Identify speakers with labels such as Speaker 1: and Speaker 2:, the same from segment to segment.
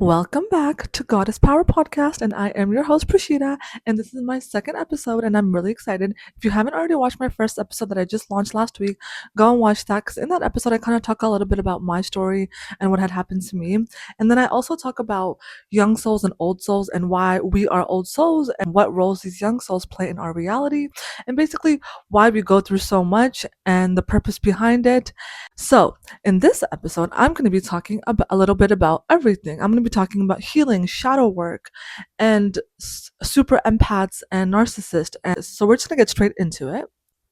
Speaker 1: Welcome back to Goddess Power Podcast, and I am your host, Prashida, and this is my second episode, and I'm really excited. If you haven't already watched my first episode that I just launched last week, go and watch that, because in that episode, I kind of talk a little bit about my story and what had happened to me, and then I also talk about young souls and old souls, and why we are old souls, and what roles these young souls play in our reality, and basically why we go through so much, and the purpose behind it. So, in this episode, I'm going to be talking a little bit about everything. I'm going to be talking about healing, shadow work, and super empaths and narcissists. And so we're just going to get straight into it.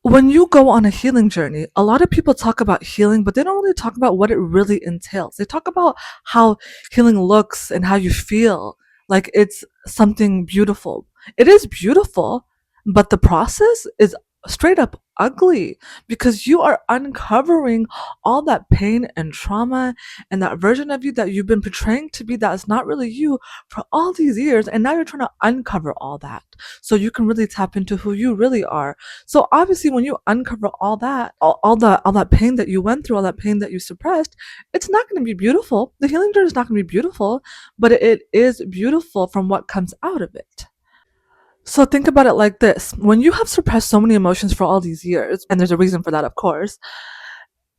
Speaker 1: When you go on a healing journey, a lot of people talk about healing, but they don't really talk about what it really entails. They talk about how healing looks and how you feel like it's something beautiful. It is beautiful, but the process is straight up ugly because you are uncovering all that pain and trauma and that version of you that you've been portraying to be that is not really you for all these years. And now you're trying to uncover all that so you can really tap into who you really are. So obviously, when you uncover all that, all that pain that you went through, all that pain that you suppressed, it's not going to be beautiful. The healing journey is not going to be beautiful, but it is beautiful from what comes out of it. So think about it like this. When you have suppressed so many emotions for all these years, and there's a reason for that, of course,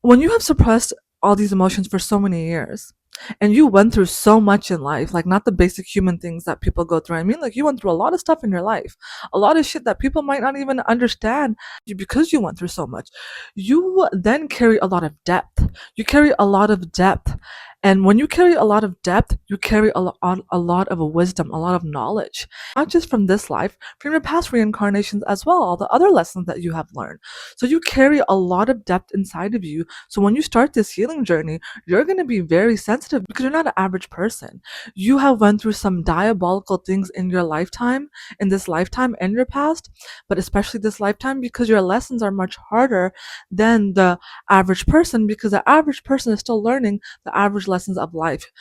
Speaker 1: when you have suppressed all these emotions for so many years, and you went through so much in life, like not the basic human things that people go through. I mean, like you went through a lot of stuff in your life, a lot of shit that people might not even understand because you went through so much. You then carry a lot of depth. You carry a lot of depth. And when you carry a lot of depth, you carry a lot of wisdom, a lot of knowledge, not just from this life, from your past reincarnations as well, all the other lessons that you have learned. So you carry a lot of depth inside of you. So when you start this healing journey, you're going to be very sensitive because you're not an average person. You have went through some diabolical things in your lifetime, in this lifetime and your past, but especially this lifetime because your lessons are much harder than the average person because the average person is still learning the average lessons of life.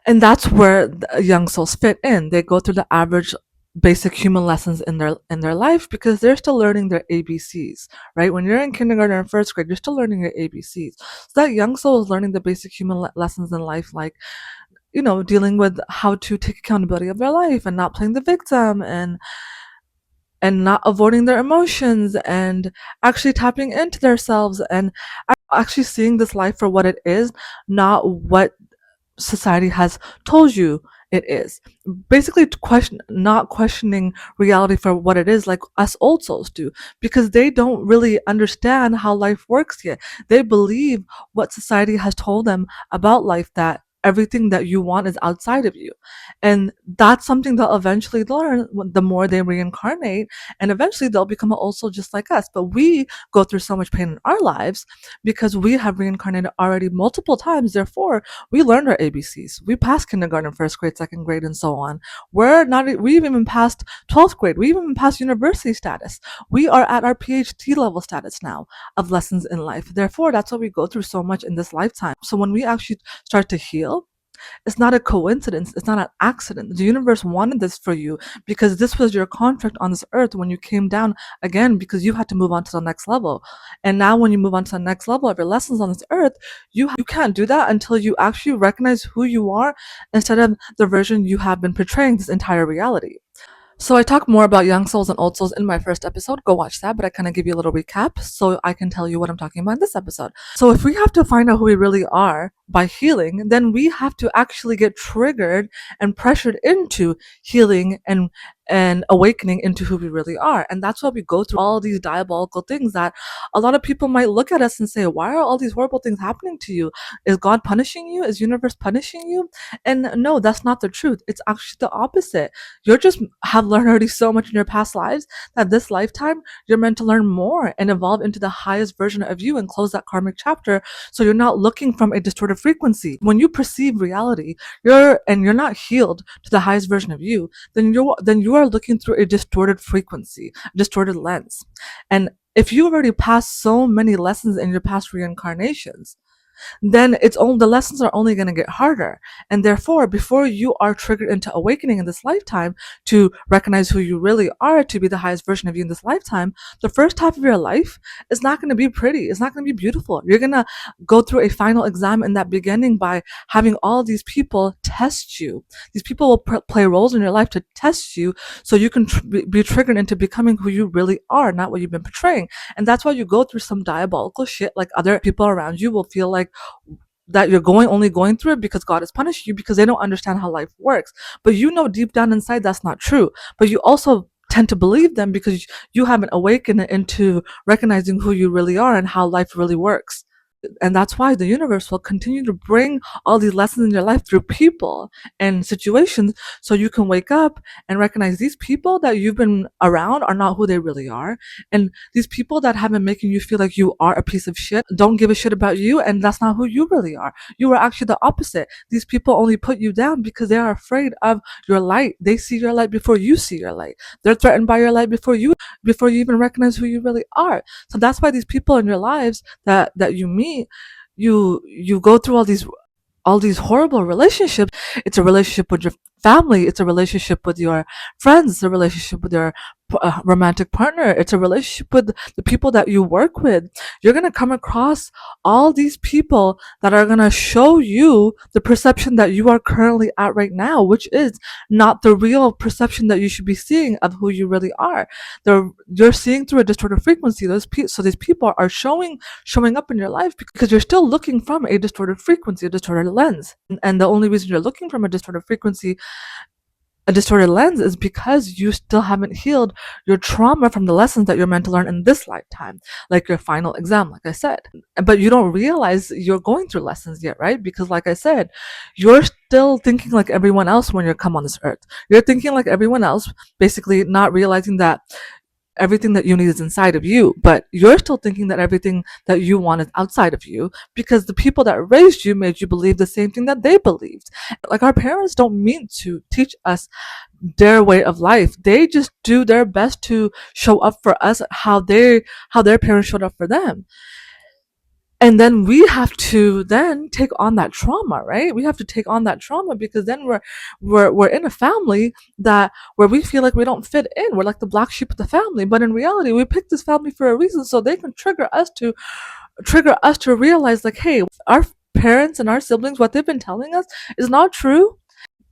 Speaker 1: And that's where the young souls fit in. They go through the average basic human lessons in their life because they're still learning their ABCs, right? When you're in kindergarten or first grade, you're still learning your ABCs. So that young soul is learning the basic human lessons in life, like dealing with how to take accountability of their life and not playing the victim and not avoiding their emotions and actually tapping into themselves and actually seeing this life for what it is, not what society has told you it is. Basically, not questioning reality for what it is, like us old souls do, because they don't really understand how life works yet. They believe what society has told them about life, that everything that you want is outside of you. And that's something they'll eventually learn the more they reincarnate, and eventually they'll become also just like us. But we go through so much pain in our lives because we have reincarnated already multiple times. Therefore, we learned our ABCs. We passed kindergarten, first grade, second grade, and so on. We've even passed 12th grade. We even passed university status. We are at our PhD level status now of lessons in life. Therefore, that's why we go through so much in this lifetime. So when we actually start to heal, it's not a coincidence. It's not an accident. The universe wanted this for you because this was your contract on this earth when you came down again, because you had to move on to the next level. And now when you move on to the next level of your lessons on this earth, you can't do that until you actually recognize who you are instead of the version you have been portraying this entire reality. So I talk more about young souls and old souls in my first episode. Go watch that, but I kind of give you a little recap so I can tell you what I'm talking about in this episode. So if we have to find out who we really are by healing, then we have to actually get triggered and pressured into healing and awakening into who we really are. And that's why we go through all these diabolical things that a lot of people might look at us and say, why are all these horrible things happening to you? Is God punishing you? Is universe punishing you? And no, that's not the truth. It's actually the opposite. You're just have learned already so much in your past lives that this lifetime you're meant to learn more and evolve into the highest version of you and close that karmic chapter, so you're not looking from a distorted frequency. When you perceive reality, you're not healed to the highest version of you, then you are looking through a distorted frequency, a distorted lens. And if you already passed so many lessons in your past reincarnations, then it's only the lessons are only going to get harder. And therefore, before you are triggered into awakening in this lifetime to recognize who you really are, to be the highest version of you in this lifetime, the first half of your life is not going to be pretty. It's not going to be beautiful. You're going to go through a final exam in that beginning by having all these people test you. These people will play roles in your life to test you so you can be triggered into becoming who you really are, not what you've been portraying. And that's why you go through some diabolical shit. Like, other people around you will feel like that you're only going through it because God is punishing you, because they don't understand how life works. But you know deep down inside that's not true. But you also tend to believe them because you haven't awakened into recognizing who you really are and how life really works. And that's why the universe will continue to bring all these lessons in your life through people and situations, so you can wake up and recognize these people that you've been around are not who they really are. And these people that have been making you feel like you are a piece of shit don't give a shit about you, and that's not who you really are. You are actually the opposite. These people only put you down because they are afraid of your light. They see your light before you see your light. They're threatened by your light before you even recognize who you really are. So that's why these people in your lives that you meet, you go through all these horrible relationships. It's a relationship with your family. It's a relationship with your friends. It's a relationship with your romantic partner. It's a relationship with the people that you work with. You're going to come across all these people that are going to show you the perception that you are currently at right now, which is not the real perception that you should be seeing of who you really are. You're seeing through a distorted frequency. So these people are showing up in your life because you're still looking from a distorted frequency, a distorted lens. And the only reason you're looking from a distorted frequency, a distorted lens, is because you still haven't healed your trauma from the lessons that you're meant to learn in this lifetime, like your final exam, like I said. But you don't realize you're going through lessons yet, right? Because, like I said, you're still thinking like everyone else when you come on this earth. You're thinking like everyone else, basically not realizing that everything that you need is inside of you, but you're still thinking that everything that you want is outside of you because the people that raised you made you believe the same thing that they believed. Like, our parents don't mean to teach us their way of life. They just do their best to show up for us how their parents showed up for them. And then we have to then take on that trauma, right? We have to take on that trauma because then we're in a family that where we feel like we don't fit in. We're like the black sheep of the family, but in reality, we picked this family for a reason, so they can trigger us to realize, like, hey, our parents and our siblings, what they've been telling us is not true.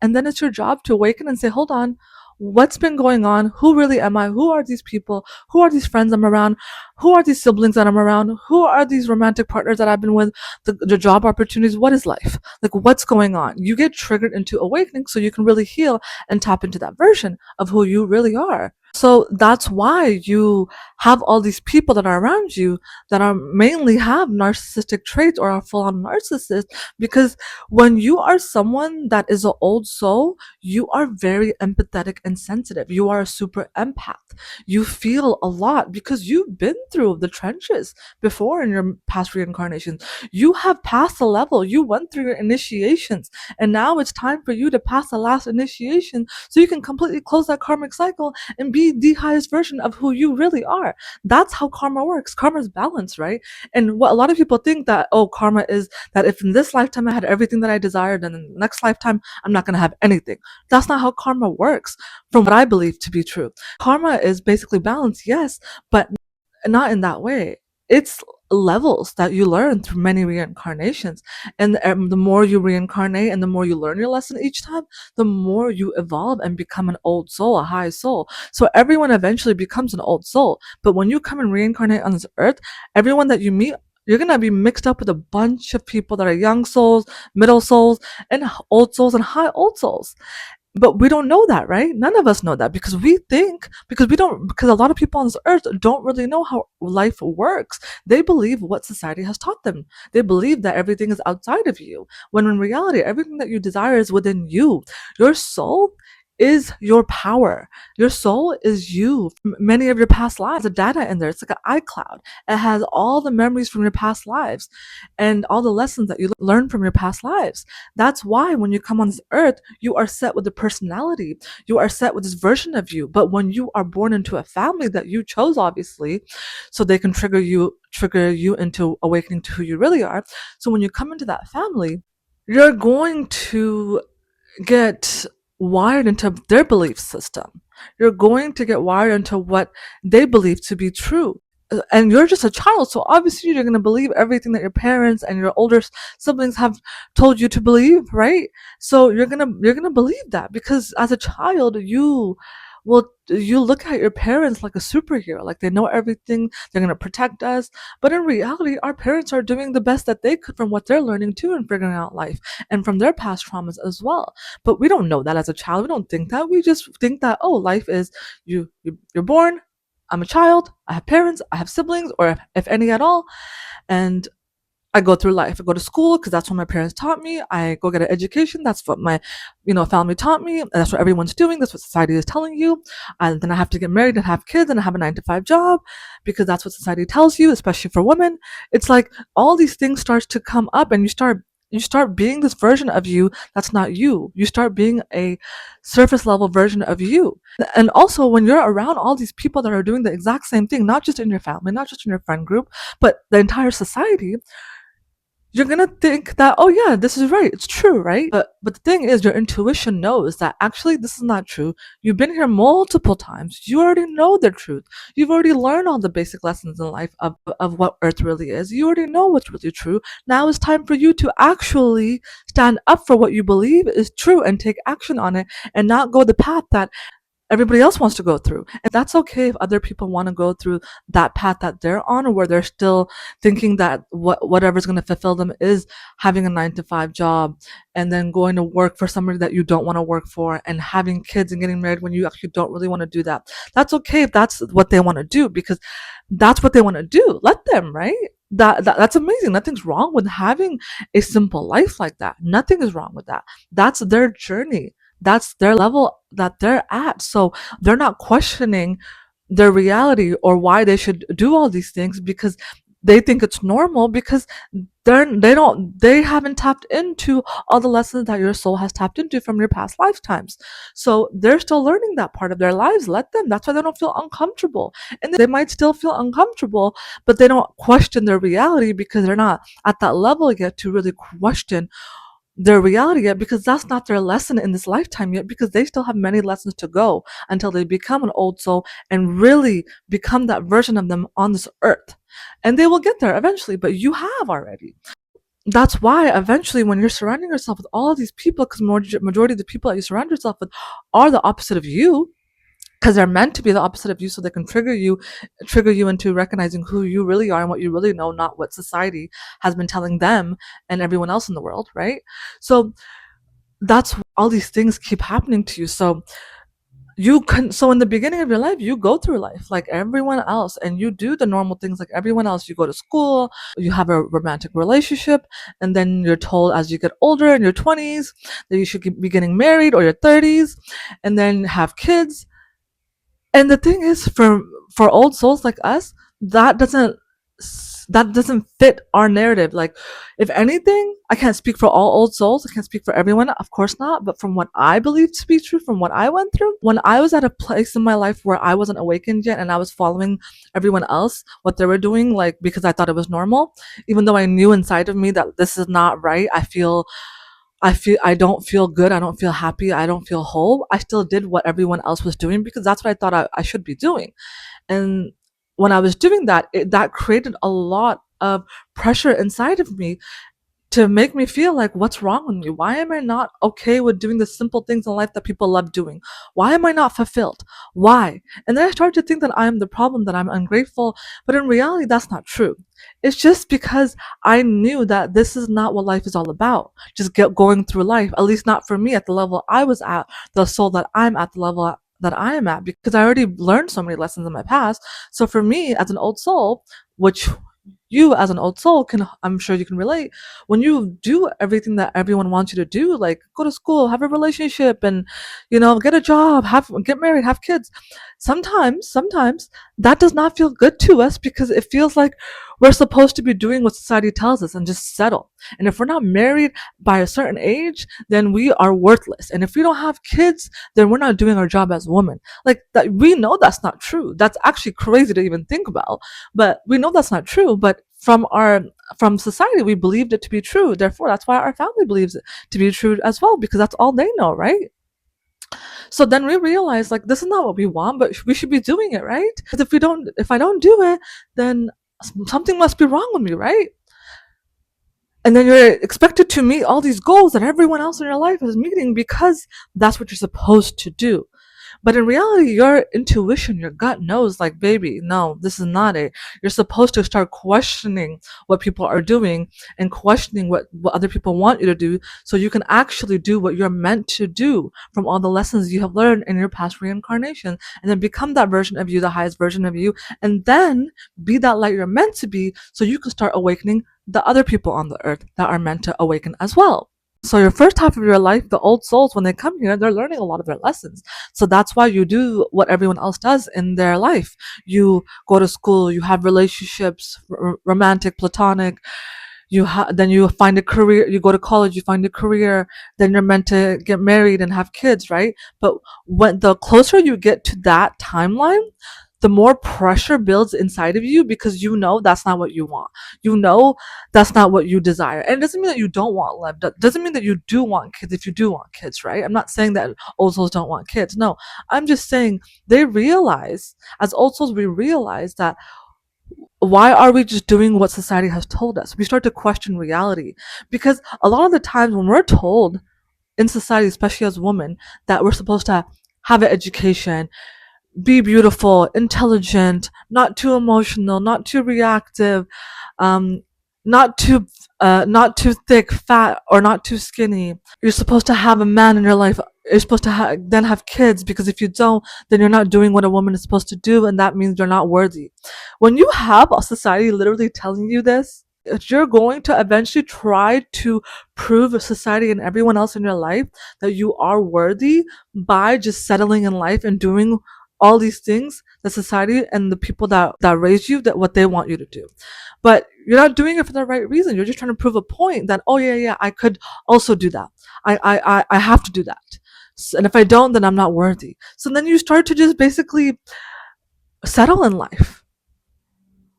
Speaker 1: And then it's your job to awaken and say, hold on, what's been going on? Who really am I? Who are these people? Who are these friends I'm around? Who are these siblings that I'm around? Who are these romantic partners that I've been with? The job opportunities? What is life? Like, what's going on? You get triggered into awakening so you can really heal and tap into that version of who you really are. So that's why you have all these people that are around you that are mainly have narcissistic traits or are full on narcissists, because when you are someone that is an old soul, you are very empathetic and sensitive. You are a super empath. You feel a lot because you've been through the trenches before in your past reincarnations. You have passed the level. You went through your initiations, and now it's time for you to pass the last initiation so you can completely close that karmic cycle and be the highest version of who you really are. That's how karma works. Karma is balance, right? And what a lot of people think that, oh, karma is that if in this lifetime I had everything that I desired, and in the next lifetime I'm not going to have anything. That's not how karma works, from what I believe to be true. Karma is basically balance, yes, but not in that way. It's levels that you learn through many reincarnations. And the more you reincarnate and the more you learn your lesson each time, the more you evolve and become an old soul, a high soul. So everyone eventually becomes an old soul. But when you come and reincarnate on this earth, everyone that you meet, you're going to be mixed up with a bunch of people that are young souls, middle souls, and old souls, and high old souls. But we don't know that, right? None of us know that because because a lot of people on this earth don't really know how life works. They believe what society has taught them. They believe that everything is outside of you, when in reality, everything that you desire is within you. Your soul is your power. Your soul is you. Many of your past lives, the data in there, it's like an iCloud. It has all the memories from your past lives and all the lessons that you learned from your past lives. That's why when you come on this earth, you are set with a personality. You are set with this version of you. But when you are born into a family that you chose, obviously, so they can trigger you into awakening to who you really are. So when you come into that family, you're going to get wired into their belief system. You're going to get wired into what they believe to be true. And you're just a child, so obviously you're going to believe everything that your parents and your older siblings have told you to believe, right? So you're going to believe that because as a child you look at your parents like a superhero, like they know everything, they're going to protect us. But in reality, our parents are doing the best that they could from what they're learning too and figuring out life and from their past traumas as well. But we don't know that as a child. We don't think that. We just think that, oh, life is you're born, I'm a child, I have parents, I have siblings, or if any at all, and I go through life. I go to school because that's what my parents taught me. I go get an education. That's what my, family taught me. And that's what everyone's doing. That's what society is telling you. And then I have to get married and have kids and I have a 9 to 5 job because that's what society tells you, especially for women. It's like all these things starts to come up and you start being this version of you that's not you. You start being a surface level version of you. And also when you're around all these people that are doing the exact same thing, not just in your family, not just in your friend group, but the entire society, you're gonna think that, oh yeah, this is right, it's true, right? But the thing is, your intuition knows that actually this is not true. You've been here multiple times. You already know the truth. You've already learned all the basic lessons in life of what Earth really is. You already know what's really true. Now it's time for you to actually stand up for what you believe is true and take action on it and not go the path that everybody else wants to go through. And that's okay if other people want to go through that path that they're on, or where they're still thinking that whatever's going to fulfill them is having a 9 to 5 job and then going to work for somebody that you don't want to work for and having kids and getting married when you actually don't really want to do that. That's okay if that's what they want to do, because that's what they want to do. Let them, right? That's amazing. Nothing's wrong with having a simple life like that. Nothing is wrong with that. That's their journey. That's their level that they're at. So they're not questioning their reality or why they should do all these things because they think it's normal, because they haven't tapped into all the lessons that your soul has tapped into from your past lifetimes. So they're still learning that part of their lives. Let them. That's why they don't feel uncomfortable. And they might still feel uncomfortable, but they don't question their reality because they're not at that level yet to really question their reality yet, because that's not their lesson in this lifetime yet, because they still have many lessons to go until they become an old soul and really become that version of them on this earth. And they will get there eventually, but you have already. That's why eventually when you're surrounding yourself with all of these people, because majority of the people that you surround yourself with are the opposite of you, because they're meant to be the opposite of you, so they can trigger you into recognizing who you really are and what you really know, not what society has been telling them and everyone else in the world, right? So that's why all these things keep happening to you. So in the beginning of your life, you go through life like everyone else and you do the normal things like everyone else. You go to school, you have a romantic relationship, and then you're told as you get older in your 20s that you should be getting married, or your 30s, and then have kids. And the thing is, for old souls like us, that doesn't fit our narrative. Like, if anything, I can't speak for all old souls. I can't speak for everyone, of course not. But from what I believe to be true, from what I went through, when I was at a place in my life where I wasn't awakened yet, and I was following everyone else what they were doing, like because I thought it was normal, even though I knew inside of me that this is not right. I don't feel good. I don't feel happy. I don't feel whole. I still did what everyone else was doing because that's what I thought I should be doing. And when I was doing that, that created a lot of pressure inside of me to make me feel like, what's wrong with me? Why am I not okay with doing the simple things in life that people love doing? Why am I not fulfilled? Why? And then I started to think that I'm the problem, that I'm ungrateful. But in reality, that's not true. It's just because I knew that this is not what life is all about. Just going through life, at least not for me at the level I was at, the soul that I'm at, the level that I am at, because I already learned so many lessons in my past. So for me, as an old soul, which you as an old soul can, I'm sure you can relate, when you do everything that everyone wants you to do, like go to school, have a relationship, and get a job, get married, have kids, sometimes that does not feel good to us because it feels like we're supposed to be doing what society tells us and just settle. And if we're not married by a certain age, then we are worthless. And if we don't have kids, then we're not doing our job as women. Like that, we know that's not true. That's actually crazy to even think about. But we know that's not true. But from society, we believed it to be true. Therefore, that's why our family believes it to be true as well, because that's all they know, right? So then we realize like this is not what we want, but we should be doing it, right? Because if I don't do it, then something must be wrong with me, right? And then you're expected to meet all these goals that everyone else in your life is meeting because that's what you're supposed to do. But in reality, your intuition, your gut knows, like, baby, no, this is not it. You're supposed to start questioning what people are doing and questioning what other people want you to do so you can actually do what you're meant to do from all the lessons you have learned in your past reincarnation, and then become that version of you, the highest version of you, and then be that light you're meant to be so you can start awakening the other people on the earth that are meant to awaken as well. So your first half of your life, the old souls, when they come here, they're learning a lot of their lessons. So that's why you do what everyone else does in their life. You go to school, you have relationships, romantic, platonic. Then you find a career. You go to college, you find a career. Then you're meant to get married and have kids, right? But when the closer you get to that timeline, the more pressure builds inside of you because you know that's not what you want. You know that's not what you desire. And it doesn't mean that you don't want love. That doesn't mean that you do want kids if you do want kids, right? I'm not saying that old souls don't want kids. No, I'm just saying they realize, as old souls, we realize that why are we just doing what society has told us? We start to question reality because a lot of the times when we're told in society, especially as women, that we're supposed to have an education, be beautiful, intelligent, not too emotional, not too reactive, um, not too thick, fat, or not too skinny. You're supposed to have a man in your life. You're supposed to then have kids because if you don't, then you're not doing what a woman is supposed to do, and that means you're not worthy. When you have a society literally telling you this, you're going to eventually try to prove society and everyone else in your life that you are worthy by just settling in life and doing all these things that society and the people that raised you, that what they want you to do. But you're not doing it for the right reason. You're just trying to prove a point that, oh yeah, I could also do that. I have to do that. And if I don't, then I'm not worthy. So then you start to just basically settle in life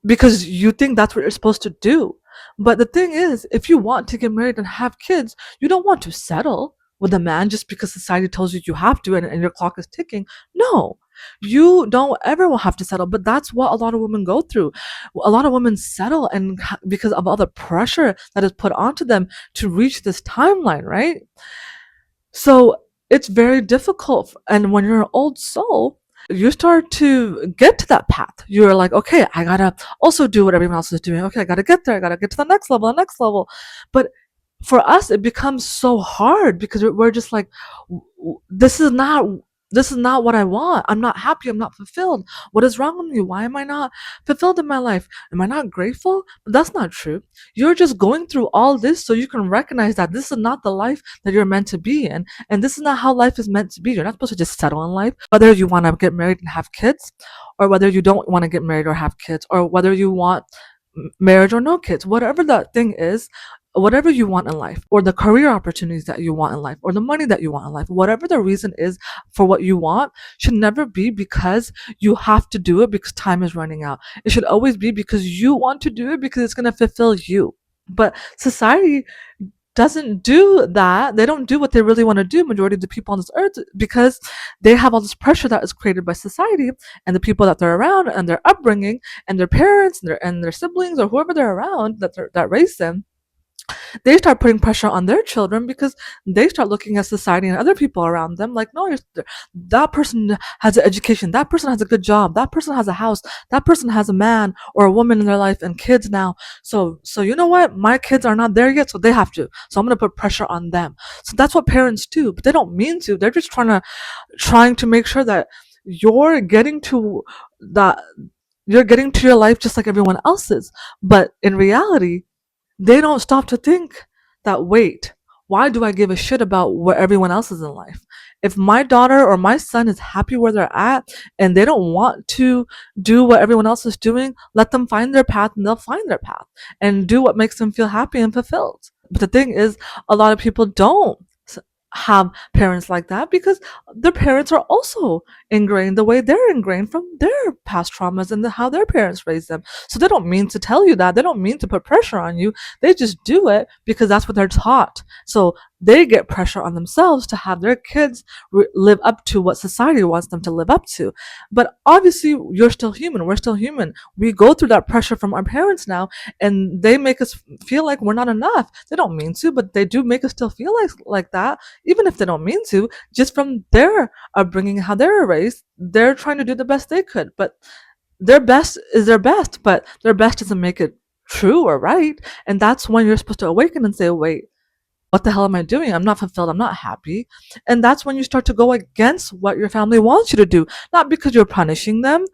Speaker 1: because you think that's what you're supposed to do. But the thing is, if you want to get married and have kids, you don't want to settle with a man just because society tells you have to and your clock is ticking. No, you don't ever have to settle. But that's what a lot of women go through. A lot of women settle and because of all the pressure that is put onto them to reach this timeline, right? So it's very difficult. And when you're an old soul, you start to get to that path. You're like, okay, I gotta also do what everyone else is doing. Okay, I gotta get there. I gotta get to the next level, the next level. But for us, it becomes so hard because we're just like, this is not what I want. I'm not happy. I'm not fulfilled. What is wrong with me? Why am I not fulfilled in my life? Am I not grateful? But that's not true. You're just going through all this so you can recognize that this is not the life that you're meant to be in. And this is not how life is meant to be. You're not supposed to just settle in life. Whether you want to get married and have kids, or whether you don't want to get married or have kids, or whether you want marriage or no kids, whatever that thing is, whatever you want in life, or the career opportunities that you want in life, or the money that you want in life, whatever the reason is for what you want, should never be because you have to do it because time is running out. It should always be because you want to do it because it's going to fulfill you. But society doesn't do that. They don't do what they really want to do, majority of the people on this earth, because they have all this pressure that is created by society and the people that they're around and their upbringing and their parents and their siblings or whoever they're around that raised them. They start putting pressure on their children because they start looking at society and other people around them like, no, that person has an education, that person has a good job, that person has a house, that person has a man or a woman in their life and kids now. So you know what? My kids are not there yet, so they have to. So I'm gonna put pressure on them. So that's what parents do, but they don't mean to. They're just trying to make sure that you're getting to that You're getting to your life just like everyone else's. But in reality, they don't stop to think that, wait, why do I give a shit about where everyone else is in life? If my daughter or my son is happy where they're at and they don't want to do what everyone else is doing, let them find their path and they'll find their path and do what makes them feel happy and fulfilled. But the thing is, a lot of people don't have parents like that because their parents are also ingrained the way they're ingrained from their past traumas and how their parents raised them. So they don't mean to tell you that. They don't mean to put pressure on you. They just do it because that's what they're taught. So they get pressure on themselves to have their kids live up to what society wants them to live up to. But obviously, you're still human. We're still human. We go through that pressure from our parents now, and they make us feel like we're not enough. They don't mean to, but they do make us still feel like that, even if they don't mean to, just from their upbringing, how they were raised. They're trying to do the best they could, but their best is their best, but their best doesn't make it true or right. And that's when you're supposed to awaken and say, wait, what the hell am I doing? I'm not fulfilled. I'm not happy. And that's when you start to go against what your family wants you to do. Not because you're punishing them,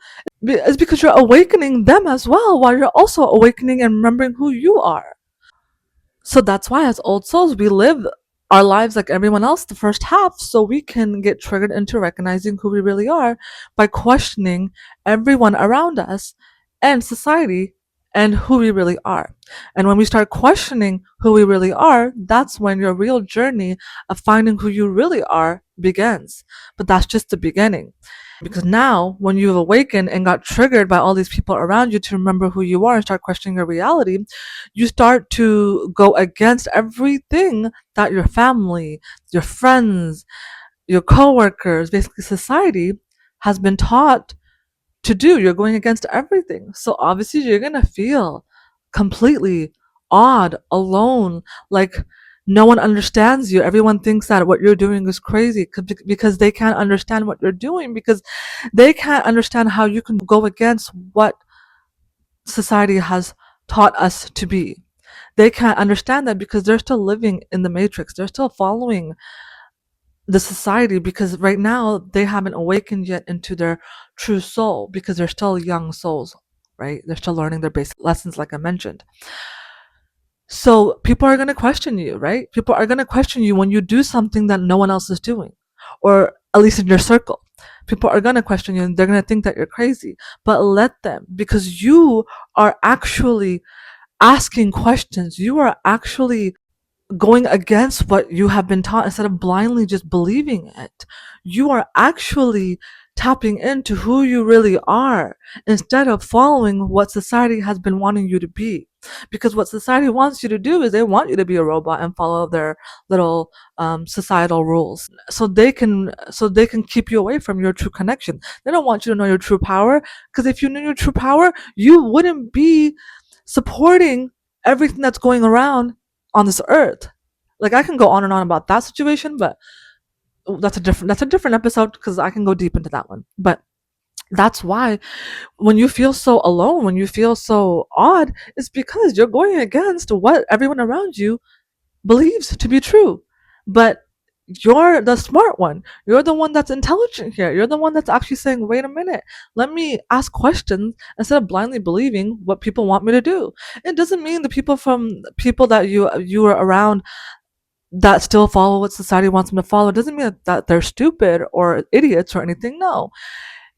Speaker 1: it's because you're awakening them as well, while you're also awakening and remembering who you are. So that's why, as old souls, we live our lives like everyone else the first half, so we can get triggered into recognizing who we really are by questioning everyone around us and society and who we really are. And when we start questioning who we really are, that's when your real journey of finding who you really are begins. But that's just the beginning. Because now, when you've awakened and got triggered by all these people around you to remember who you are and start questioning your reality, you start to go against everything that your family, your friends, your coworkers, basically society has been taught to do. You're going against everything. So obviously, you're going to feel completely odd, alone, like no one understands you. Everyone thinks that what you're doing is crazy because they can't understand what you're doing, because they can't understand how you can go against what society has taught us to be. They can't understand that because they're still living in the matrix. They're still following the society because right now they haven't awakened yet into their true soul because they're still young souls, right? They're still learning their basic lessons, like I mentioned. So people are going to question you, right? People are going to question you when you do something that no one else is doing, or at least in your circle. People are going to question you and they're going to think that you're crazy, but let them, because you are actually asking questions. You are actually going against what you have been taught instead of blindly just believing it. You are actually tapping into who you really are instead of following what society has been wanting you to be. Because what society wants you to do is they want you to be a robot and follow their little societal rules, so they can keep you away from your true connection. They don't want you to know your true power, because if you knew your true power, you wouldn't be supporting everything that's going around on this earth. Like, I can go on and on about that situation, but that's a different episode because I can go deep into that one. But that's why when you feel so alone, when you feel so odd, it's because you're going against what everyone around you believes to be true. But you're the smart one. You're the one that's intelligent here. You're the one that's actually saying, wait a minute, let me ask questions instead of blindly believing what people want me to do. It doesn't mean the people that you are around that still follow what society wants them to follow, it doesn't mean that they're stupid or idiots or anything. No,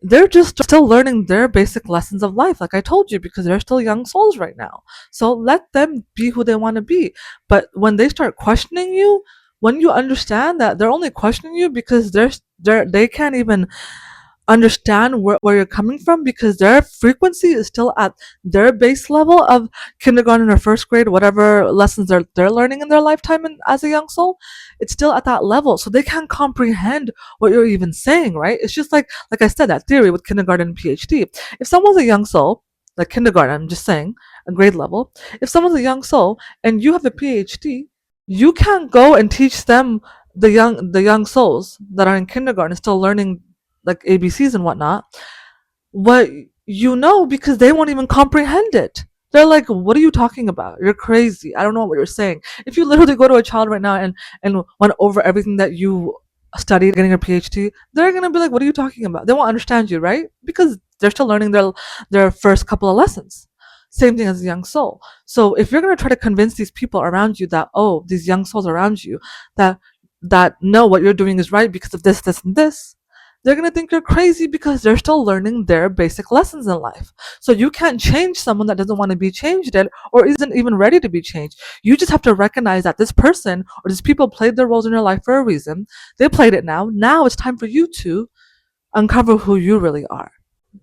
Speaker 1: they're just still learning their basic lessons of life, like I told you, because they're still young souls right now. So let them be who they want to be. But when they start questioning you, when you understand that they're only questioning you because they can't even understand where you're coming from, because their frequency is still at their base level of kindergarten or first grade, whatever lessons they're learning in their lifetime and as a young soul, it's still at that level, so they can't comprehend what you're even saying, right? It's just like I said, that theory with kindergarten and PhD. If someone's a young soul, like kindergarten, I'm just saying, a grade level, if someone's a young soul and you have a PhD, you can't go and teach them, the young souls that are in kindergarten still learning like ABCs and whatnot, what you know, because they won't even comprehend it. They're like, what are you talking about? You're crazy. I don't know what you're saying. If you literally go to a child right now and went over everything that you studied, getting your PhD, they're gonna be like, "What are you talking about?" They won't understand you, right? Because they're still learning their first couple of lessons. Same thing as a young soul. So if you're gonna try to convince these people around you that, oh, these young souls around you, that know what you're doing is right because of this, this, and this, they're gonna think you're crazy because they're still learning their basic lessons in life. So you can't change someone that doesn't want to be changed yet or isn't even ready to be changed. You just have to recognize that this person or these people played their roles in your life for a reason. They played it now. Now it's time for you to uncover who you really are.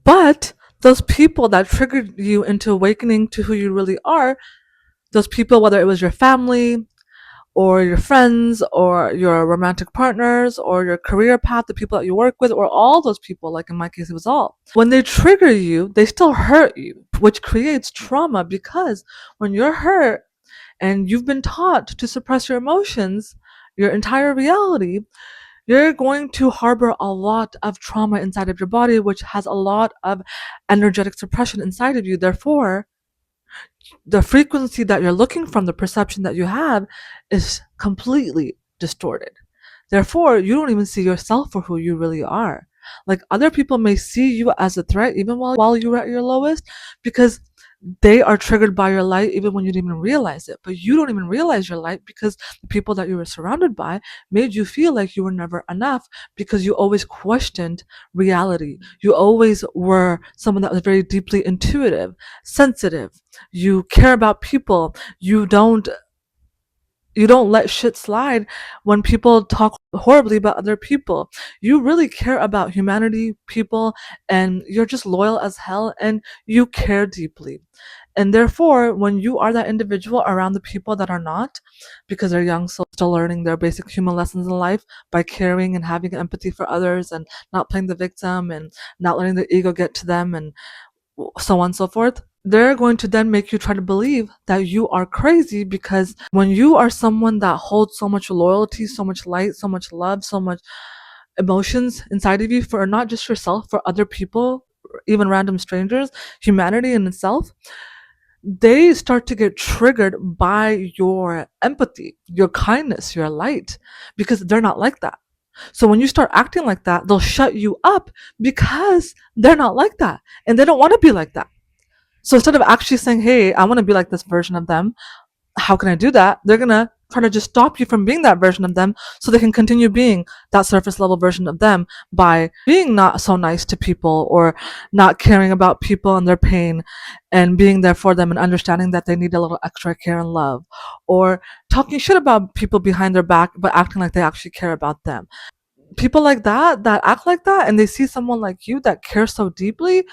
Speaker 1: But those people that triggered you into awakening to who you really are, those people, whether it was your family, or your friends or your romantic partners or your career path, the people that you work with, or all those people, like in my case, it was all. When they trigger you, they still hurt you, which creates trauma because when you're hurt and you've been taught to suppress your emotions, your entire reality, you're going to harbor a lot of trauma inside of your body, which has a lot of energetic suppression inside of you. Therefore, the frequency that you're looking from, the perception that you have, is completely distorted. Therefore, you don't even see yourself for who you really are. Like other people may see you as a threat even while you're at your lowest because they are triggered by your light even when you didn't even realize it. But you don't even realize your light because the people that you were surrounded by made you feel like you were never enough because you always questioned reality. You always were someone that was very deeply intuitive, sensitive. You care about people. You don't let shit slide when people talk horribly about other people. You really care about humanity, people, and you're just loyal as hell and you care deeply. And therefore, when you are that individual around the people that are not, because they're young, so still learning their basic human lessons in life by caring and having empathy for others and not playing the victim and not letting the ego get to them and so on and so forth, they're going to then make you try to believe that you are crazy because when you are someone that holds so much loyalty, so much light, so much love, so much emotions inside of you for not just yourself, for other people, even random strangers, humanity in itself, they start to get triggered by your empathy, your kindness, your light, because they're not like that. So when you start acting like that, they'll shut you up because they're not like that and they don't want to be like that. So instead of actually saying, hey, I want to be like this version of them, how can I do that? They're going to try to just stop you from being that version of them so they can continue being that surface level version of them by being not so nice to people or not caring about people and their pain and being there for them and understanding that they need a little extra care and love, or talking shit about people behind their back but acting like they actually care about them. People like that act like that and they see someone like you that cares so deeply,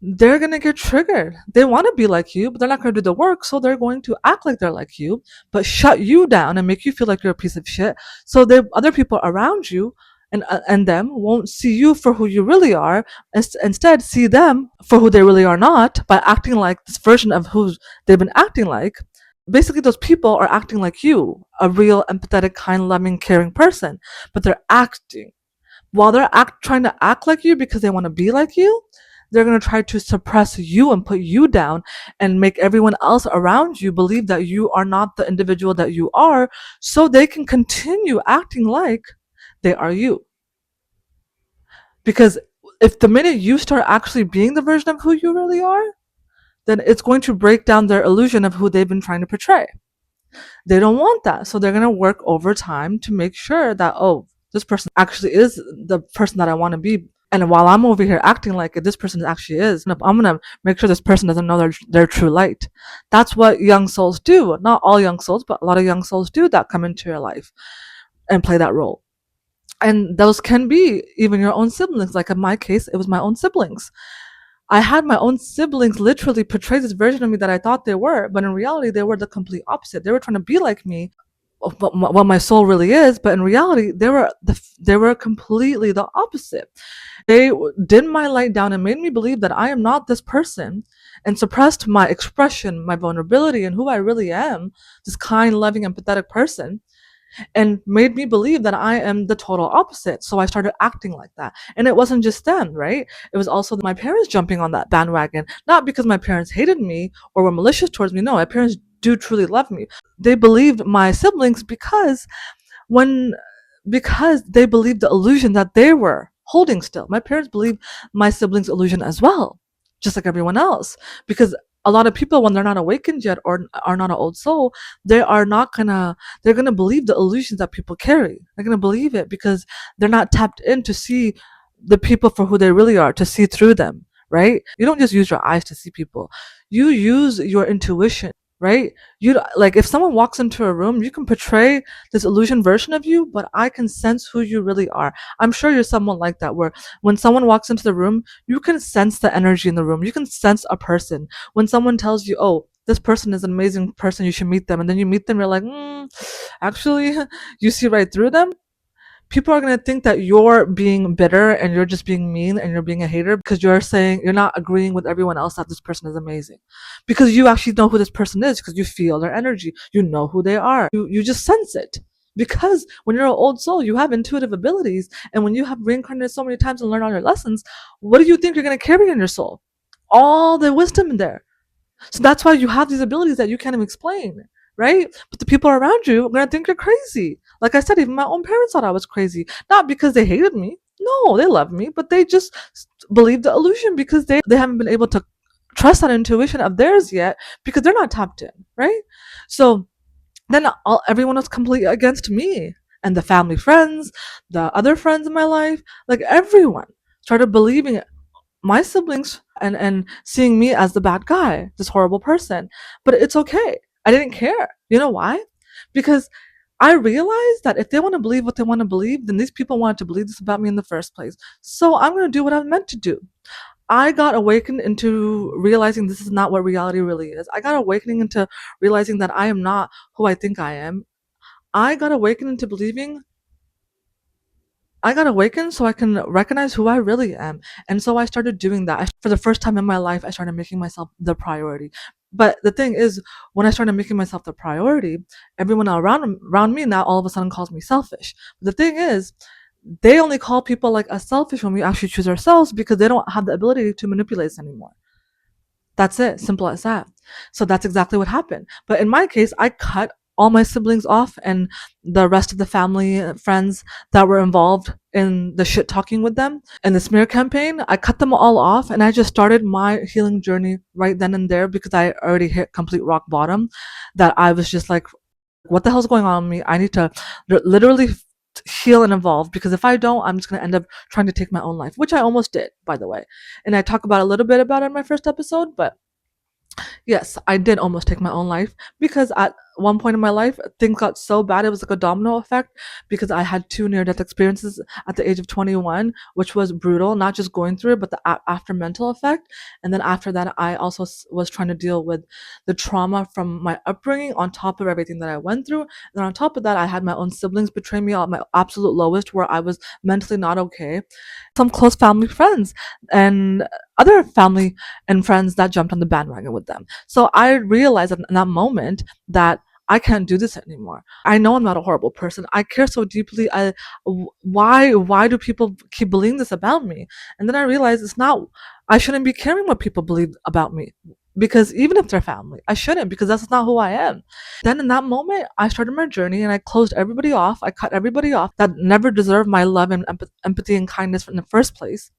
Speaker 1: they're going to get triggered. They want to be like you, but they're not going to do the work. So they're going to act like they're like you, but shut you down and make you feel like you're a piece of shit. So the other people around you and them won't see you for who you really are. Instead, see them for who they really are not by acting like this version of who they've been acting like. Basically, those people are acting like you, a real empathetic, kind, loving, caring person, but they're acting while they're trying to act like you because they want to be like you. They're going to try to suppress you and put you down and make everyone else around you believe that you are not the individual that you are so they can continue acting like they are you. Because if the minute you start actually being the version of who you really are, then it's going to break down their illusion of who they've been trying to portray. They don't want that. So they're going to work overtime to make sure that, oh, this person actually is the person that I want to be. And while I'm over here acting like it, this person actually is. I'm going to make sure this person doesn't know their true light. That's what young souls do. Not all young souls, but a lot of young souls do that come into your life and play that role. And those can be even your own siblings. Like in my case, it was my own siblings. I had my own siblings literally portray this version of me that I thought they were, but in reality, they were the complete opposite. They were trying to be like me, what my soul really is, but in reality, they were completely the opposite. They dimmed my light down and made me believe that I am not this person, and suppressed my expression, my vulnerability, and who I really am, this kind, loving, empathetic person, and made me believe that I am the total opposite. So I started acting like that. And it wasn't just them, right? It was also my parents jumping on that bandwagon, not because my parents hated me or were malicious towards me. No, my parents do truly love me. They believed my siblings because when because they believed the illusion that they were holding still. My parents believe my siblings' illusion as well, just like everyone else. Because a lot of people, when they're not awakened yet or are not an old soul, they are not gonna, they're gonna believe the illusions that people carry. They're gonna believe it because they're not tapped in to see the people for who they really are, to see through them, right? You don't just use your eyes to see people, you use your intuition, right? You, like, if someone walks into a room, you can portray this illusion version of you, but I can sense who you really are. I'm sure you're someone like that, where when someone walks into the room, you can sense the energy in the room. You can sense a person. When someone tells you, oh, this person is an amazing person, you should meet them, and then you meet them, you're like, actually, you see right through them. People are going to think that you're being bitter and you're just being mean and you're being a hater because you're saying, you're not agreeing with everyone else that this person is amazing, because you actually know who this person is, because you feel their energy, you know who they are, you just sense it. Because when you're an old soul, you have intuitive abilities, and when you have reincarnated so many times and learned all your lessons, what do you think you're going to carry in your soul? All the wisdom in there. So that's why you have these abilities that you can't even explain, right? But the people around you are gonna think you're crazy. Like I said, even my own parents thought I was crazy. Not because they hated me. No, they love me, but they just believed the illusion because they haven't been able to trust that intuition of theirs yet, because they're not tapped in, right? So then everyone was completely against me, and the family friends, the other friends in my life, like everyone started believing my siblings and seeing me as the bad guy, this horrible person. But it's okay. I didn't care. You know why? Because I realized that if they want to believe what they want to believe, then these people wanted to believe this about me in the first place. So I'm going to do what I'm meant to do. I got awakened into realizing this is not what reality really is. I got awakening into realizing that I am not who I think I am. I got awakened into believing I got awakened so I can recognize who I really am. And so I started doing that. For the first time in my life, I started making myself the priority. But the thing is, when I started making myself the priority, everyone around me now all of a sudden calls me selfish. But the thing is, they only call people like us selfish when we actually choose ourselves, because they don't have the ability to manipulate us anymore. That's it. Simple as that. So that's exactly what happened. But in my case, I cut all my siblings off and the rest of the family friends that were involved in the shit talking with them and the smear campaign. I cut them all off, and I just started my healing journey right then and there, because I already hit complete rock bottom. That I was just like, what the hell's going on with me? I need to literally heal and evolve, because if I don't, I'm just going to end up trying to take my own life, which I almost did, by the way. And I talk about a little bit about it in my first episode, but yes, I did almost take my own life, because at one point in my life, things got so bad. It was like a domino effect, because I had two near death experiences at the age of 21, which was brutal, not just going through it, but the after mental effect. And then after that, I also was trying to deal with the trauma from my upbringing on top of everything that I went through. And on top of that, I had my own siblings betray me at my absolute lowest, where I was mentally not okay. Some close family friends and other family and friends that jumped on the bandwagon with them. So I realized in that moment that I can't do this anymore. I know I'm not a horrible person. I care so deeply. Why do people keep believing this about me? And then I realized it's not. I shouldn't be caring what people believe about me, because even if they're family, I shouldn't, because that's not who I am. Then in that moment, I started my journey and I closed everybody off. I cut everybody off that never deserved my love and empathy and kindness in the first place.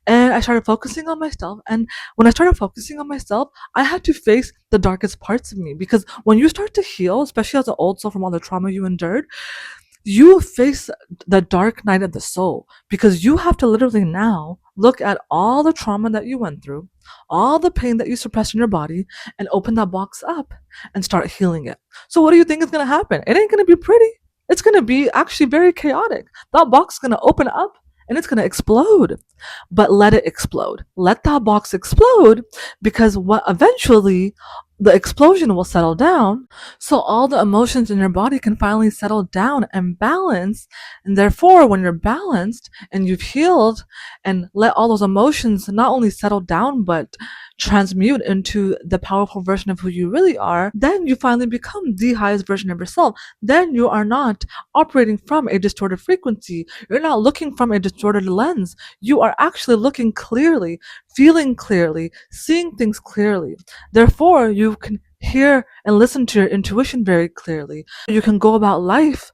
Speaker 1: And I started focusing on myself. And when I started focusing on myself, I had to face the darkest parts of me, because when you start to heal, especially as an old soul from all the trauma you endured, you face the dark night of the soul, because you have to literally now look at all the trauma that you went through, all the pain that you suppressed in your body, and open that box up and start healing it. So what do you think is going to happen? It ain't going to be pretty. It's going to be actually very chaotic. That box is going to open up and it's going to explode. But let it explode. Let that box explode, because what eventually the explosion will settle down, so all the emotions in your body can finally settle down and balance. And therefore, when you're balanced and you've healed and let all those emotions not only settle down but transmute into the powerful version of who you really are, then you finally become the highest version of yourself. Then you are not operating from a distorted frequency. You're not looking from a distorted lens. You are actually looking clearly, feeling clearly, seeing things clearly. Therefore, you can hear and listen to your intuition very clearly. You can go about life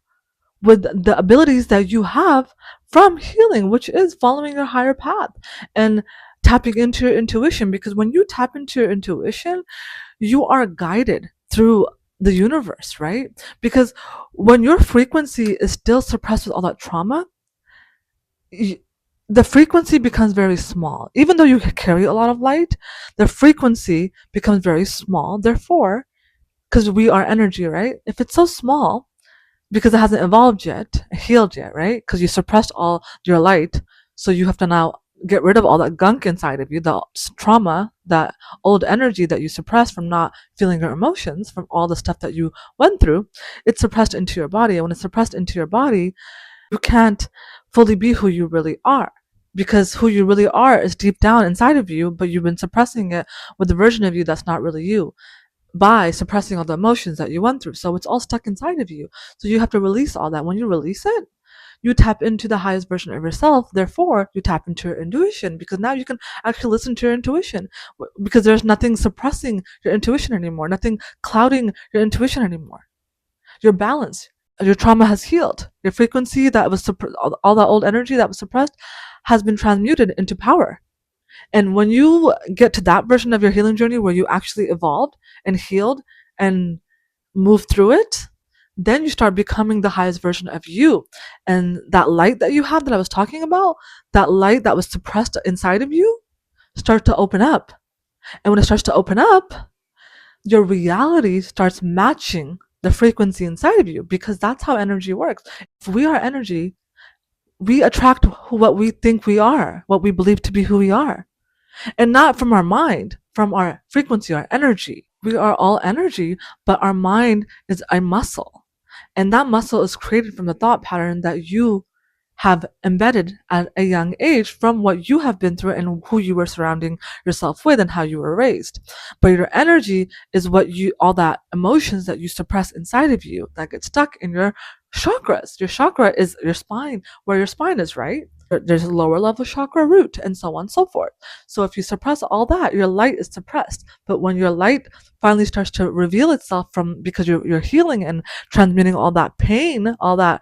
Speaker 1: with the abilities that you have from healing, which is following your higher path and tapping into your intuition. Because when you tap into your intuition, you are guided through the universe, right? Because when your frequency is still suppressed with all that trauma, the frequency becomes very small. Even though you carry a lot of light, the frequency becomes very small. Therefore, because we are energy, right? If it's so small, because it hasn't evolved yet, healed yet, right? Because you suppressed all your light, so you have to now get rid of all that gunk inside of you, the trauma, that old energy that you suppressed from not feeling your emotions, from all the stuff that you went through. It's suppressed into your body, and when it's suppressed into your body, you can't fully be who you really are. Because who you really are is deep down inside of you, but you've been suppressing it with the version of you that's not really you by suppressing all the emotions that you went through. So it's all stuck inside of you. So you have to release all that. When you release it, you tap into the highest version of yourself. Therefore, you tap into your intuition, because now you can actually listen to your intuition, because there's nothing suppressing your intuition anymore, nothing clouding your intuition anymore. You're balanced. Your trauma has healed. Your frequency that was all that old energy that was suppressed has been transmuted into power. And when you get to that version of your healing journey where you actually evolved and healed and moved through it, then you start becoming the highest version of you. And that light that you have that I was talking about, that light that was suppressed inside of you, starts to open up. And when it starts to open up, your reality starts matching the frequency inside of you, because that's how energy works. If we are energy, we attract what we think we are, what we believe to be who we are. And not from our mind, from our frequency, our energy. We are all energy, but our mind is a muscle. And that muscle is created from the thought pattern that you have embedded at a young age from what you have been through and who you were surrounding yourself with and how you were raised. But your energy is what you, all that emotions that you suppress inside of you that get stuck in your chakras. Your chakra is your spine, where your spine is, right? There's a lower level chakra, root, and so on and so forth. So if you suppress all that, your light is suppressed. But when your light finally starts to reveal itself, from because you're healing and transmuting all that pain, all that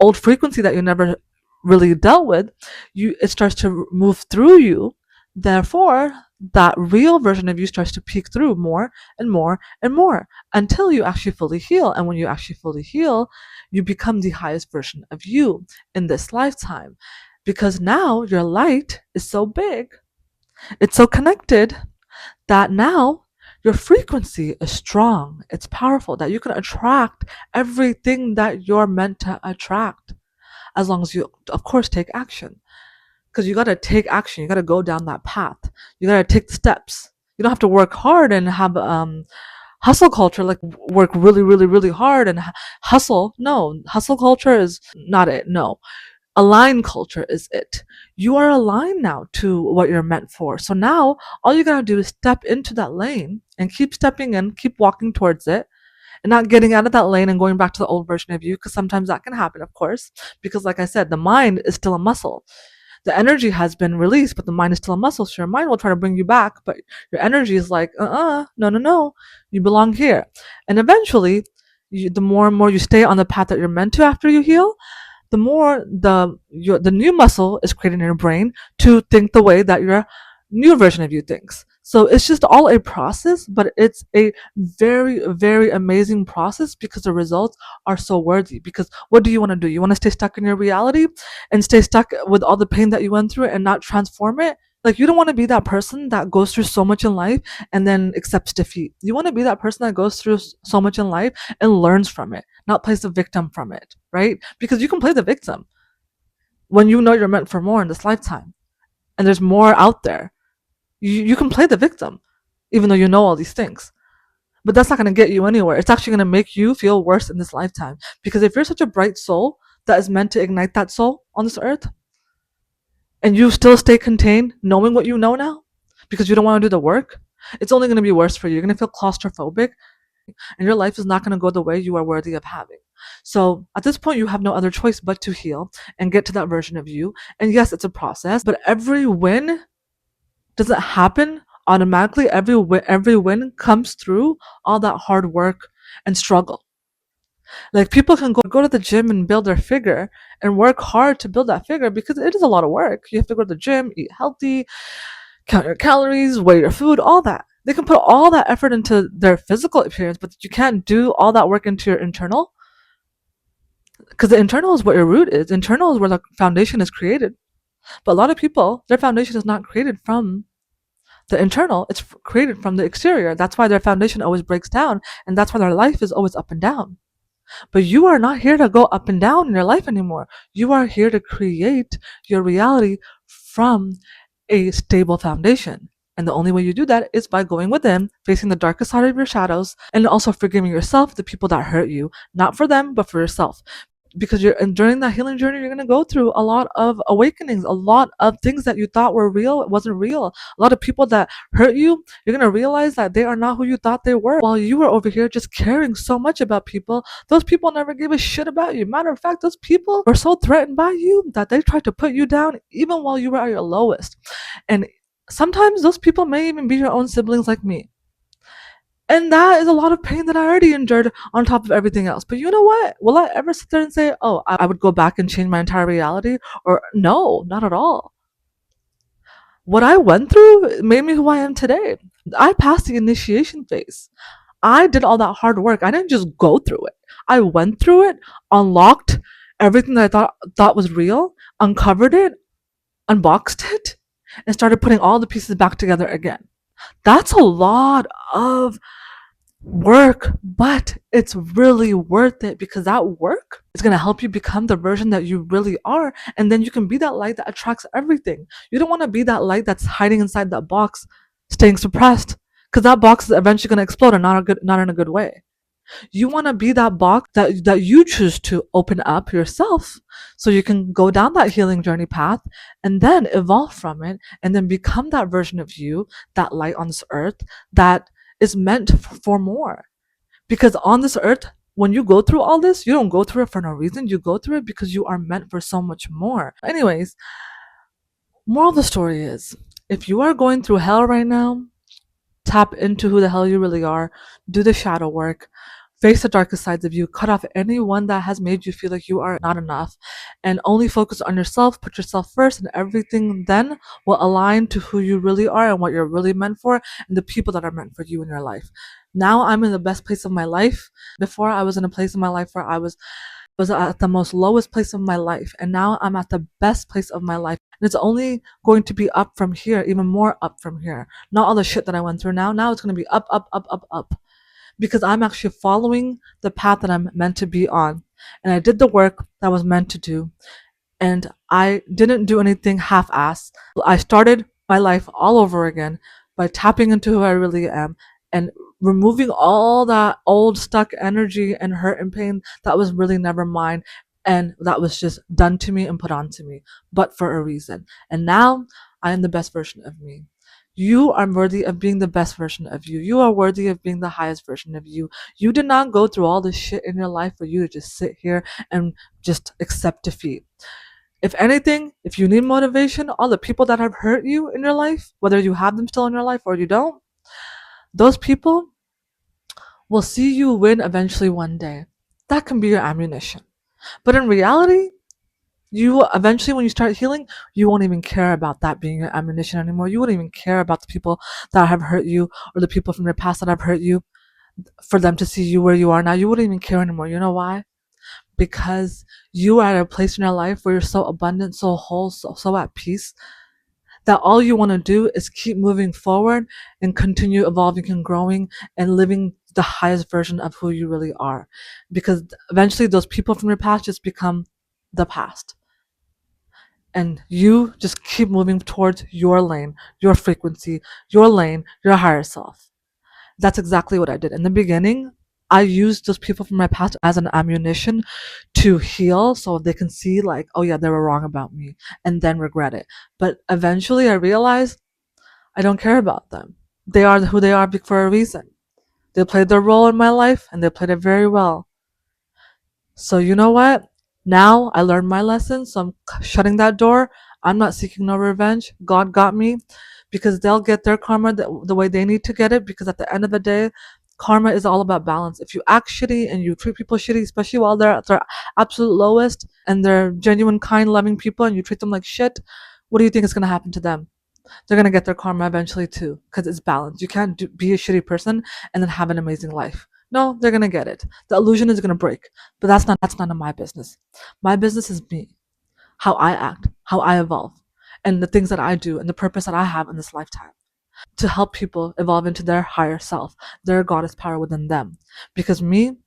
Speaker 1: old frequency that you never really dealt with, it starts to move through you. Therefore, that real version of you starts to peek through more and more and more until you actually fully heal. And when you actually fully heal, you become the highest version of you in this lifetime. Because now your light is so big, it's so connected, that now your frequency is strong, it's powerful, that you can attract everything that you're meant to attract, as long as you, of course, take action. Because you got to take action, you got to go down that path, you got to take the steps. You don't have to work hard and have hustle culture, like work really, really, really hard and hustle. No, hustle culture is not it. No, align culture is it. You are aligned now to what you're meant for. So now all you gotta do is step into that lane and keep stepping in, keep walking towards it, and not getting out of that lane and going back to the old version of you, because sometimes that can happen, of course. Because, like I said, the mind is still a muscle. The energy has been released, but the mind is still a muscle. So your mind will try to bring you back, but your energy is like, no, no, no, you belong here. And eventually, the more and more you stay on the path that you're meant to after you heal, the more the new muscle is created in your brain to think the way that your new version of you thinks. So it's just all a process, but it's a very, very amazing process, because the results are so worthy. Because what do you want to do? You want to stay stuck in your reality and stay stuck with all the pain that you went through and not transform it? Like, you don't want to be that person that goes through so much in life and then accepts defeat. You want to be that person that goes through so much in life and learns from it, not plays the victim from it, right? Because you can play the victim when you know you're meant for more in this lifetime and there's more out there. You can play the victim even though you know all these things. But that's not going to get you anywhere. It's actually going to make you feel worse in this lifetime. Because if you're such a bright soul that is meant to ignite that soul on this earth, and you still stay contained knowing what you know now because you don't want to do the work, it's only going to be worse for you. You're going to feel claustrophobic, and your life is not going to go the way you are worthy of having. So at this point, you have no other choice but to heal and get to that version of you. And yes, it's a process, but every win doesn't happen automatically. Every win comes through all that hard work and struggle. Like people can go to the gym and build their figure and work hard to build that figure because it is a lot of work. You have to go to the gym, eat healthy, count your calories, weigh your food, all that. They can put all that effort into their physical appearance, but you can't do all that work into your internal because the internal is what your root is. Internal is where the foundation is created. But a lot of people, their foundation is not created from the internal, it's created from the exterior. That's why their foundation always breaks down, and that's why their life is always up and down. But you are not here to go up and down in your life anymore. You are here to create your reality from a stable foundation. And the only way you do that is by going within, facing the darkest side of your shadows, and also forgiving yourself, the people that hurt you, not for them, but for yourself. Because and during that healing journey, you're going to go through a lot of awakenings, a lot of things that you thought were real. It wasn't real. A lot of people that hurt you, you're going to realize that they are not who you thought they were. While you were over here just caring so much about people, those people never gave a shit about you. Matter of fact, those people were so threatened by you that they tried to put you down even while you were at your lowest. And sometimes those people may even be your own siblings like me. And that is a lot of pain that I already endured on top of everything else. But you know what? Will I ever sit there and say, oh, I would go back and change my entire reality? Or no, not at all. What I went through made me who I am today. I passed the initiation phase. I did all that hard work. I didn't just go through it. I went through it, unlocked everything that I thought was real, uncovered it, unboxed it, and started putting all the pieces back together again. That's a lot of work, but it's really worth it because that work is going to help you become the version that you really are. And then you can be that light that attracts everything. You don't want to be that light that's hiding inside that box, staying suppressed, because that box is eventually going to explode and not in a good way. You want to be that box that you choose to open up yourself so you can go down that healing journey path and then evolve from it and then become that version of you, that light on this earth that is meant for more. Because on this earth, when you go through all this, you don't go through it for no reason. You go through it because you are meant for so much more. Anyways, moral of the story is if you are going through hell right now, tap into who the hell you really are, do the shadow work, face the darkest sides of you, cut off anyone that has made you feel like you are not enough, and only focus on yourself, put yourself first, and everything then will align to who you really are and what you're really meant for and the people that are meant for you in your life. Now I'm in the best place of my life. Before I was in a place in my life where I was at the most lowest place of my life, and now I'm at the best place of my life, and it's only going to be up from here, even more up from here. Not all the shit that I went through now it's going to be up, up, up, up, up, because I'm actually following the path that I'm meant to be on, and I did the work that I was meant to do, and I didn't do anything half-ass. I started my life all over again by tapping into who I really am and removing all that old stuck energy and hurt and pain that was really never mine and that was just done to me and put onto me, but for a reason. And now I am the best version of me. You are worthy of being the best version of you. You are worthy of being the highest version of you. You did not go through all this shit in your life for you to just sit here and just accept defeat. If anything, if you need motivation, all the people that have hurt you in your life, whether you have them still in your life or you don't, those people will see you win eventually one day. That can be your ammunition. But in reality, you eventually, when you start healing, you won't even care about that being your ammunition anymore. You won't even care about the people that have hurt you or the people from your past that have hurt you for them to see you where you are now. You wouldn't even care anymore. You know why? Because you are at a place in your life where you're so abundant, so whole, so at peace, that all you want to do is keep moving forward and continue evolving and growing and living the highest version of who you really are. Because eventually those people from your past just become the past. And you just keep moving towards your lane, your frequency, your lane, your higher self. That's exactly what I did. In the beginning, I used those people from my past as an ammunition to heal so they can see, like, oh yeah, they were wrong about me, and then regret it. But eventually I realized I don't care about them. They are who they are for a reason. They played their role in my life and they played it very well. So you know what? Now I learned my lesson, so I'm shutting that door. I'm not seeking no revenge. God got me because they'll get their karma the way they need to get it, because at the end of the day, Karma is all about balance. If you act shitty and you treat people shitty, especially while they're at their absolute lowest and they're genuine, kind, loving people, and you treat them like shit, what do you think is going to happen to them? They're going to get their karma eventually too, because it's balance. You can't be a shitty person and then have an amazing life. No, they're going to get it. The illusion is going to break, but that's none of my business. My business is me, how I act, how I evolve, and the things that I do and the purpose that I have in this lifetime to help people evolve into their higher self, their goddess power within them. Because me,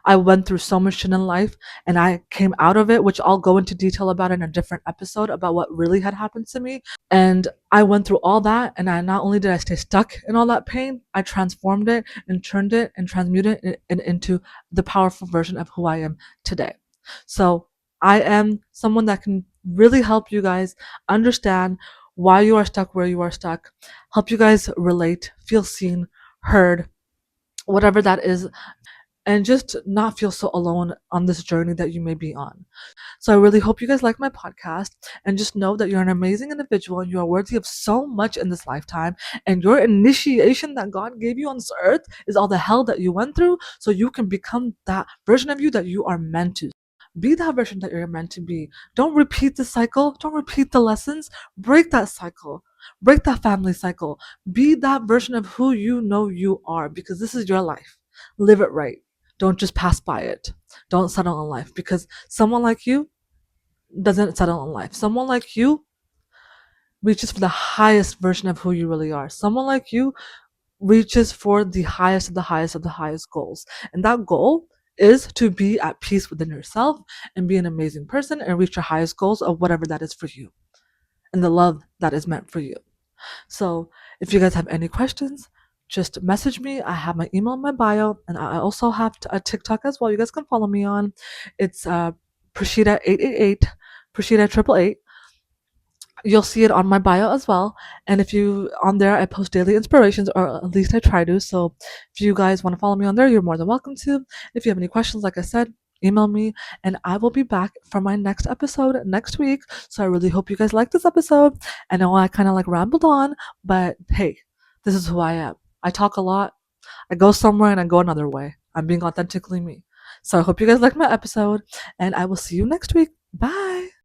Speaker 1: I went through so much shit in life and I came out of it, which I'll go into detail about in a different episode about what really had happened to me. And I went through all that, and I not only did I stay stuck in all that pain, I transformed it and turned it and transmuted it into the powerful version of who I am today. So I am someone that can really help you guys understand why you are stuck where you are stuck, help you guys relate, feel seen, heard, whatever that is, and just not feel so alone on this journey that you may be on. So I really hope you guys like my podcast, and just know that you're an amazing individual and you are worthy of so much in this lifetime. And your initiation that God gave you on this earth is all the hell that you went through so you can become that version of you that you are meant to. Be that version that you're meant to be. Don't repeat the cycle. Don't repeat the lessons. Break that cycle. Break that family cycle. Be that version of who you know you are, because this is your life. Live it right. Don't just pass by it. Don't settle in life, because someone like you doesn't settle in life. Someone like you reaches for the highest version of who you really are. Someone like you reaches for the highest of the highest of the highest goals. And that goal is to be at peace within yourself and be an amazing person and reach your highest goals of whatever that is for you and the love that is meant for you. So if you guys have any questions, just message me. I have my email in my bio, and I also have a TikTok as well. You guys can follow me on. It's Prashida888, Prashida888. You'll see it on my bio as well. And if you on there, I post daily inspirations, or at least I try to. So if you guys want to follow me on there, you're more than welcome to. If you have any questions, like I said, email me, and I will be back for my next episode next week. So I really hope you guys like this episode. I know I kind of like rambled on, but hey, this is who I am. I talk a lot. I go somewhere and I go another way. I'm being authentically me. So I hope you guys like my episode, and I will see you next week. Bye.